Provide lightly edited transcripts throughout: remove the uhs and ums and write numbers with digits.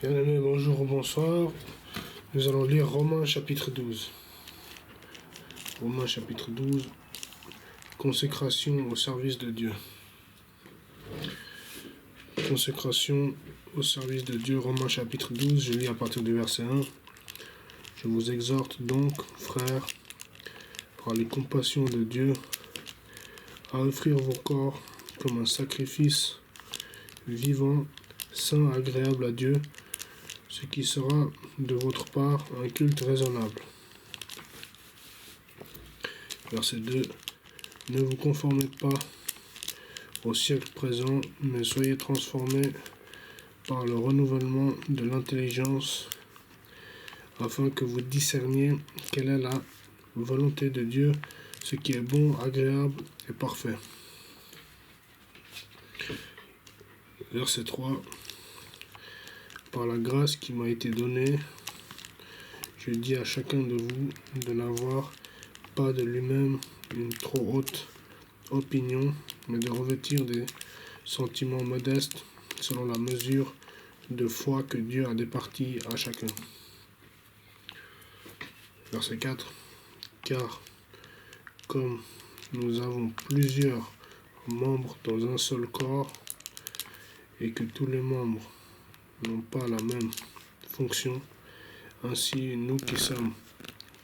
Bien-aimés, bonjour ou bonsoir. Nous allons lire Romains chapitre 12. Romains chapitre 12. Consécration au service de Dieu. Consécration au service de Dieu, Romains chapitre 12. Je lis à partir du verset 1. Je vous exhorte donc, frères, par les compassions de Dieu, à offrir vos corps comme un sacrifice vivant, saint, agréable à Dieu, ce qui sera de votre part un culte raisonnable. Verset 2. Ne vous conformez pas au siècle présent, mais soyez transformés par le renouvellement de l'intelligence, afin que vous discerniez quelle est la volonté de Dieu, ce qui est bon, agréable et parfait. Verset 3. Par la grâce qui m'a été donnée, je dis à chacun de vous de n'avoir pas de lui-même une trop haute opinion, mais de revêtir des sentiments modestes selon la mesure de foi que Dieu a départie à chacun. Verset 4. Car comme nous avons plusieurs membres dans un seul corps, et que tous les membres n'ont pas la même fonction, ainsi nous qui sommes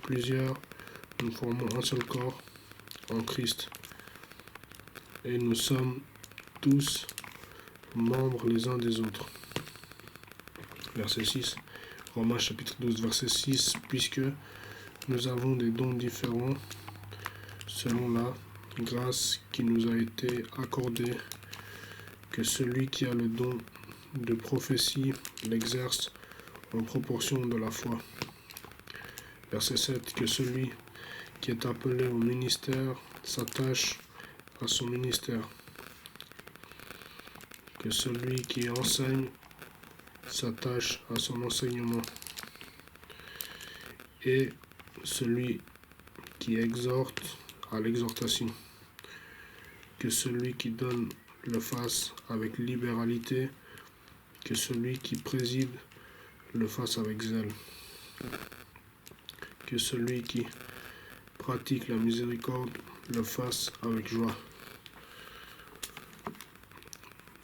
plusieurs, nous formons un seul corps en Christ, et nous sommes tous membres les uns des autres. Verset 6. Romains chapitre 12, verset 6. Puisque nous avons des dons différents selon la grâce qui nous a été accordée, que celui qui a le don de prophétie l'exerce en proportion de la foi. Verset 7. Que celui qui est appelé au ministère s'attache à son ministère. Que celui qui enseigne s'attache à son enseignement. Et celui qui exhorte à l'exhortation. Que celui qui donne le fasse avec libéralité, que celui qui préside le fasse avec zèle. Que celui qui pratique la miséricorde le fasse avec joie.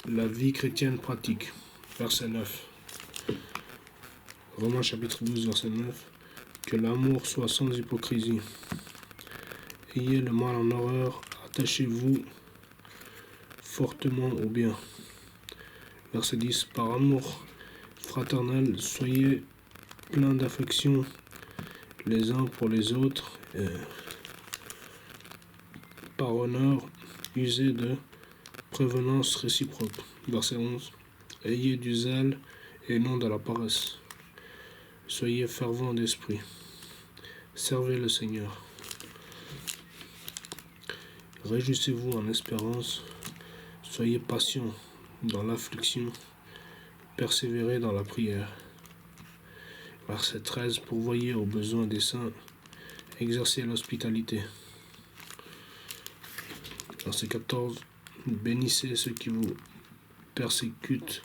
La vie chrétienne pratique. Verset 9. Romains chapitre 12, verset 9. Que l'amour soit sans hypocrisie. Ayez le mal en horreur, attachez-vous fortement au bien. Verset 10. Par amour fraternel, soyez pleins d'affection les uns pour les autres, par honneur, usez de prévenance réciproque. Verset 11. Ayez du zèle et non de la paresse. Soyez fervents d'esprit. Servez le Seigneur. Réjouissez-vous en espérance. Soyez patients dans l'affliction. Persévérez dans la prière. Verset 13. Pourvoyez aux besoins des saints. Exercez l'hospitalité. Verset 14. Bénissez ceux qui vous persécutent.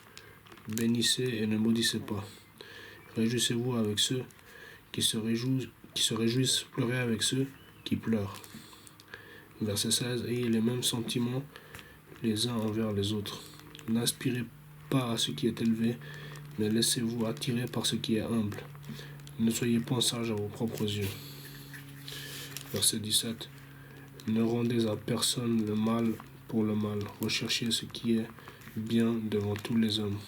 Bénissez et ne maudissez pas. Réjouissez-vous avec ceux qui se réjouissent, pleurez avec ceux qui pleurent. Verset 16. Ayez les mêmes sentiments les uns envers les autres. N'aspirez pas à ce qui est élevé, mais laissez-vous attirer par ce qui est humble. Ne soyez point sages à vos propres yeux. Verset 17. Ne rendez à personne le mal pour le mal. Recherchez ce qui est bien devant tous les hommes.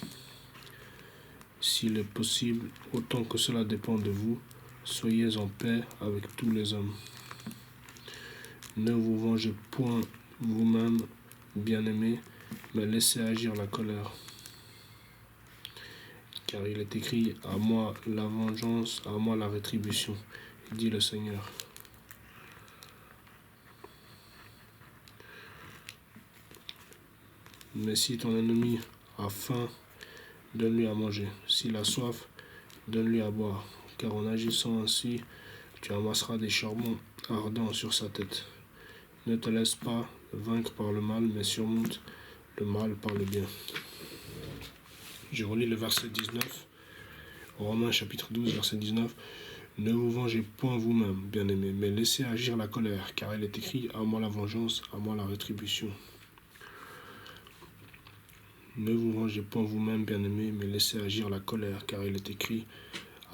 S'il est possible, autant que cela dépend de vous, soyez en paix avec tous les hommes. Ne vous vengez point vous-même, bien-aimés, mais laissez agir la colère. Car il est écrit, à moi la vengeance, à moi la rétribution, dit le Seigneur. Mais si ton ennemi a faim, donne-lui à manger. S'il a soif, donne-lui à boire. Car en agissant ainsi, tu amasseras des charbons ardents sur sa tête. Ne te laisse pas vaincre par le mal, mais surmonte le mal par le bien. Je relis le verset 19. Romains chapitre 12, verset 19. Ne vous vengez point vous-même, bien-aimés, mais laissez agir la colère, car il est écrit, à moi la vengeance, à moi la rétribution. Ne vous vengez point vous-même, bien-aimés, mais laissez agir la colère, car il est écrit,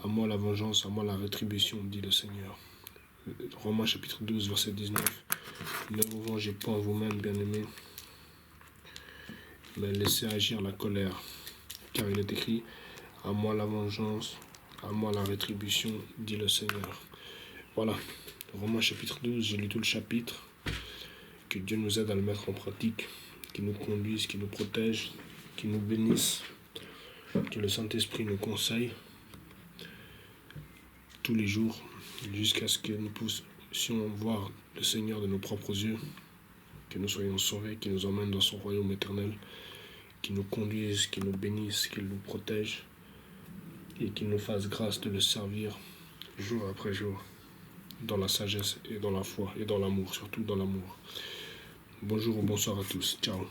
à moi la vengeance, à moi la rétribution, dit le Seigneur. Romains chapitre 12, verset 19. Ne vous vengez point vous-même, bien-aimés, mais laissez agir la colère, car il est écrit, à moi la vengeance, à moi la rétribution, dit le Seigneur. Voilà, Romains chapitre 12, j'ai lu tout le chapitre. Que Dieu nous aide à le mettre en pratique, qu'il nous conduise, qu'il nous protège, qu'il nous bénisse, que le Saint-Esprit nous conseille tous les jours, jusqu'à ce que nous puissions voir le Seigneur de nos propres yeux, que nous soyons sauvés, qu'il nous emmène dans son royaume éternel, qu'il nous conduise, qu'il nous bénisse, qu'il nous protège, et qu'il nous fasse grâce de le servir jour après jour, dans la sagesse et dans la foi et dans l'amour, surtout dans l'amour. Bonjour ou bonsoir à tous. Ciao.